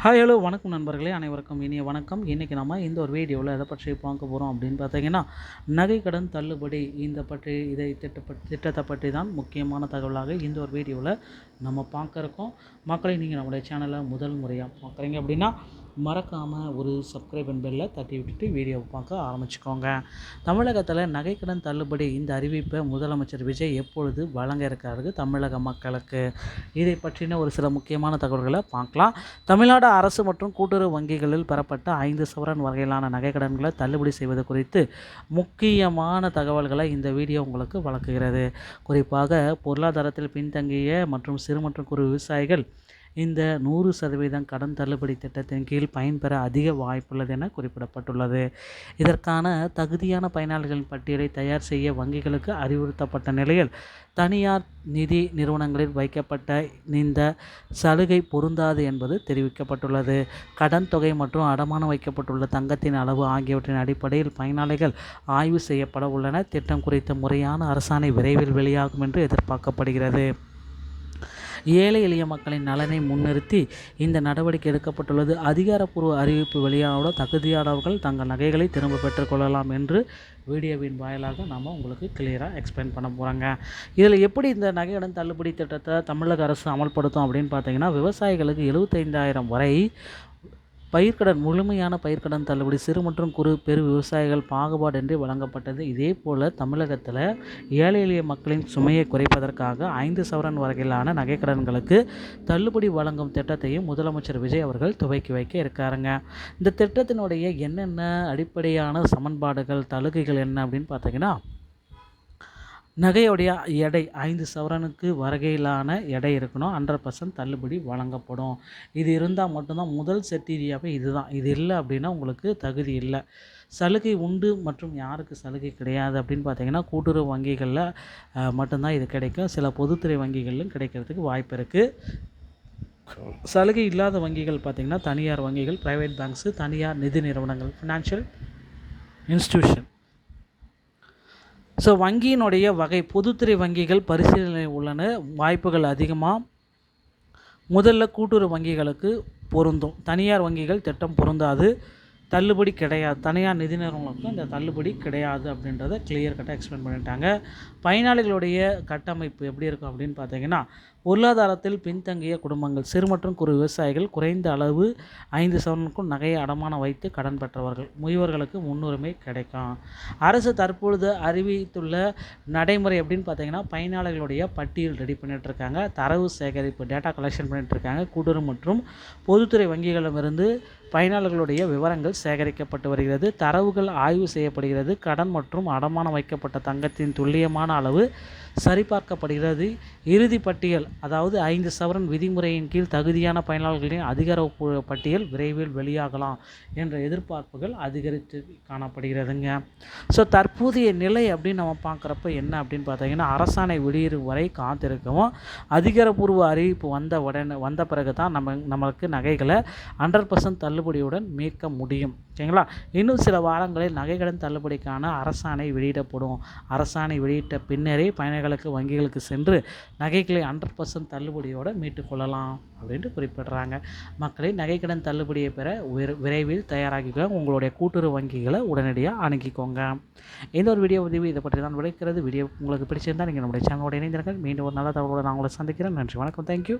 Hello வணக்கம் நண்பர்களே, அனைவருக்கும் இனிய வணக்கம். இன்றைக்கி நம்ம இந்த ஒரு வீடியோவில் எதை பற்றி பார்க்க போகிறோம் அப்படின்னு பார்த்தீங்கன்னா, நகை கடன் தள்ளுபடி திட்டத்தை பற்றி தான் முக்கியமான தகவலாக இந்த ஒரு வீடியோவில் நம்ம பார்க்க இருக்கோம். மக்களை நீங்கள் நம்முடைய சேனலை முதல் முறையாக பார்க்குறீங்க அப்படின்னா மறக்காமல் ஒரு சப்ஸ்கிரைப் பெல்லை தட்டி விட்டுட்டு வீடியோவை பார்க்க ஆரம்பிச்சுக்கோங்க. தமிழகத்தில் நகைக்கடன் தள்ளுபடி இந்த அறிவிப்பை முதலமைச்சர் விஜய் எப்பொழுது வழங்க இருக்காரு தமிழக மக்களுக்கு, இதை பற்றின ஒரு சில முக்கியமான தகவல்களை பார்க்கலாம். தமிழ்நாடு அரசு மற்றும் கூட்டுறவு வங்கிகளில் பெறப்பட்ட 5 சவரன் வகையிலான நகைக்கடன்களை தள்ளுபடி செய்வது குறித்து முக்கியமான தகவல்களை இந்த வீடியோ உங்களுக்கு வழங்குகிறது. குறிப்பாக பொருளாதாரத்தில் பின்தங்கிய மற்றும் சிறு மற்றும் குறு விவசாயிகள் இந்த 100% கடன் தள்ளுபடி திட்டத்தின் கீழ் பயன்பெற அதிக வாய்ப்புள்ளது என குறிப்பிடப்பட்டுள்ளது. இதற்கான தகுதியான பயனாளிகளின் பட்டியலை தயார் செய்ய வங்கிகளுக்கு அறிவுறுத்தப்பட்ட நிலையில் தனியார் நிதி நிறுவனங்களில் வைக்கப்பட்ட இந்த சலுகை பொருந்தாது என்பது தெரிவிக்கப்பட்டுள்ளது. கடன் தொகை மற்றும் அடமானம் வைக்கப்பட்டுள்ள தங்கத்தின் அளவு ஆகியவற்றின் அடிப்படையில் பயனாளிகள் ஆய்வு செய்யப்பட உள்ளன. திட்டம் குறித்த முறையான அரசாணை விரைவில் வெளியாகும் என்று எதிர்பார்க்கப்படுகிறது. ஏழை எளிய மக்களின் நலனை முன்னிறுத்தி இந்த நடவடிக்கை எடுக்கப்பட்டுள்ளது. அதிகாரப்பூர்வ அறிவிப்பு வெளியானவுடன் தகுதியானவர்கள் தங்கள் நகைகளை திரும்ப பெற்றுக்கொள்ளலாம் என்று வீடியோவின் வாயிலாக நாம் உங்களுக்கு கிளியராக எக்ஸ்பிளைன் பண்ண போகிறாங்க. இதில் எப்படி இந்த நகைக்கடன் தள்ளுபடி திட்டத்தை தமிழக அரசு அமல்படுத்தும் அப்படின்னு பார்த்தீங்கன்னா, விவசாயிகளுக்கு 75,000 வரை பயிர்க்கடன், முழுமையான பயிர்க்கடன் தள்ளுபடி சிறு மற்றும் குறு பெரு விவசாயிகள் பாகுபாடின்றி வழங்கப்பட்டது. இதே போல் தமிழகத்தில் ஏழை எளிய மக்களின் சுமையை குறைப்பதற்காக 5 சவரன் வரையிலான நகைக்கடன்களுக்கு தள்ளுபடி வழங்கும் திட்டத்தையும் முதலமைச்சர் விஜய் அவர்கள் துவக்கி வைக்க இருக்காருங்க. இந்த திட்டத்தினுடைய என்னென்ன அடிப்படையான சமன்பாடுகள், தலுகைகள் என்ன அப்படின்னு பார்த்தீங்கன்னா, நகையுடைய எடை 5 சவரனுக்கு வரையிலான எடை இருக்கணும். 100% தள்ளுபடி வழங்கப்படும். இது இருந்தால் மட்டும்தான் முதல் செட்டீரியாவே இதுதான். இது இல்லை அப்படின்னா உங்களுக்கு தகுதி இல்லை. சலுகை உண்டு மற்றும் யாருக்கு சலுகை கிடையாது அப்படின்னு பார்த்தீங்கன்னா, கூட்டுறவு வங்கிகளில் மட்டும்தான் இது கிடைக்கும். சில பொதுத்துறை வங்கிகளிலும் கிடைக்கிறதுக்கு வாய்ப்பு இருக்குது. சலுகை இல்லாத வங்கிகள் பார்த்திங்கன்னா தனியார் வங்கிகள், ப்ரைவேட் பேங்க்ஸு, தனியார் நிதி நிறுவனங்கள், ஃபினான்ஷியல் இன்ஸ்டிடியூஷன். ஸோ வங்கியினுடைய வகை, பொதுத்துறை வங்கிகள் பரிசீலனை உள்ளன. வாய்ப்புகள் அதிகமாக முதல்ல கூட்டுறவு வங்கிகளுக்கு பொருந்தும். தனியார் வங்கிகள் திட்டம் பொருந்தாது, தள்ளுபடி கிடையாது. தனியார் நிதி நிறுவனங்களுக்கும் இந்த தள்ளுபடி கிடையாது அப்படின்றத கிளியர் கட்டாக எக்ஸ்பிளைன் பண்ணிட்டாங்க. பயனாளிகளுடைய கட்டமைப்பு எப்படி இருக்கும் அப்படின்னு பார்த்தீங்கன்னா, பொருளாதாரத்தில் பின்தங்கிய குடும்பங்கள், சிறு மற்றும் குறு விவசாயிகள், குறைந்த அளவு 5 சவரனுக்கும் நகையை அடமானம் வைத்து கடன் பெற்றவர்கள், முதியவர்களுக்கு முன்னுரிமை கிடைக்கும். அரசு தற்பொழுது அறிவித்துள்ள நடைமுறை எப்படின்னு பார்த்தீங்கன்னா, பயனாளிகளுடைய பட்டியல் ரெடி பண்ணிகிட்ருக்காங்க. தரவு சேகரிப்பு, டேட்டா கலெக்ஷன் பண்ணிகிட்ருக்காங்க. கூட்டுறவு மற்றும் பொதுத்துறை வங்கிகளிடமிருந்து பயனாளர்களுடைய விவரங்கள் சேகரிக்கப்பட்டு வருகிறது. தரவுகள் ஆய்வு செய்யப்படுகிறது. கடன் மற்றும் அடமானம் வைக்கப்பட்ட தங்கத்தின் துல்லியமான அளவு சரிபார்க்கப்படுகிறது. இறுதி பட்டியல், அதாவது 5 சவரன் விதிமுறையின் கீழ் தகுதியான பயனாளர்களின் அதிகாரப்பூர்வ பட்டியல் விரைவில் வெளியாகலாம் என்ற எதிர்பார்ப்புகள் அதிகரித்து காணப்படுகிறதுங்க. ஸோ தற்போதைய நிலை அப்படின்னு நம்ம பார்க்குறப்ப என்ன அப்படின்னு பார்த்தீங்கன்னா, அரசாணை வெளியிடும் வரை காத்திருக்கவும், அதிகாரப்பூர்வ அறிவிப்பு வந்த பிறகு தான் நமக்கு நகைகளை 100% தள்ளுபடியுடன் மீட்க முடியும். ஓகேங்களா? இன்னும் சில வாரங்களில் நகைக்கடன் தள்ளுபடிக்கான அரசாணை வெளியிடப்படும். அரசாணை வெளியிட்ட பின்னரே பயனாளிகளுக்கு வங்கிகளுக்கு சென்று நகைகளை 100% தள்ளுபடியோடு மீட்டுக்கொள்ளலாம் அப்படின்ட்டு குறிப்பிடுறாங்க. மக்களை நகைக்கடன் தள்ளுபடியை பெற விரைவில் தயாராகிக்கோங்க. உங்களுடைய கூட்டுறவு வங்கிகளை உடனடியாக அணுகிக்கோங்க. இந்த ஒரு வீடியோ உதவி இதை பற்றி தான் விளைக்கிறது. வீடியோ உங்களுக்கு பிடிச்சிருந்தால் நீங்கள் நம்முடைய சேனலோட இணைந்திருங்கள். மீண்டும் ஒரு நல்ல தகவலோடு நான் உங்களை சந்திக்கிறேன். நன்றி, வணக்கம், தேங்க்யூ.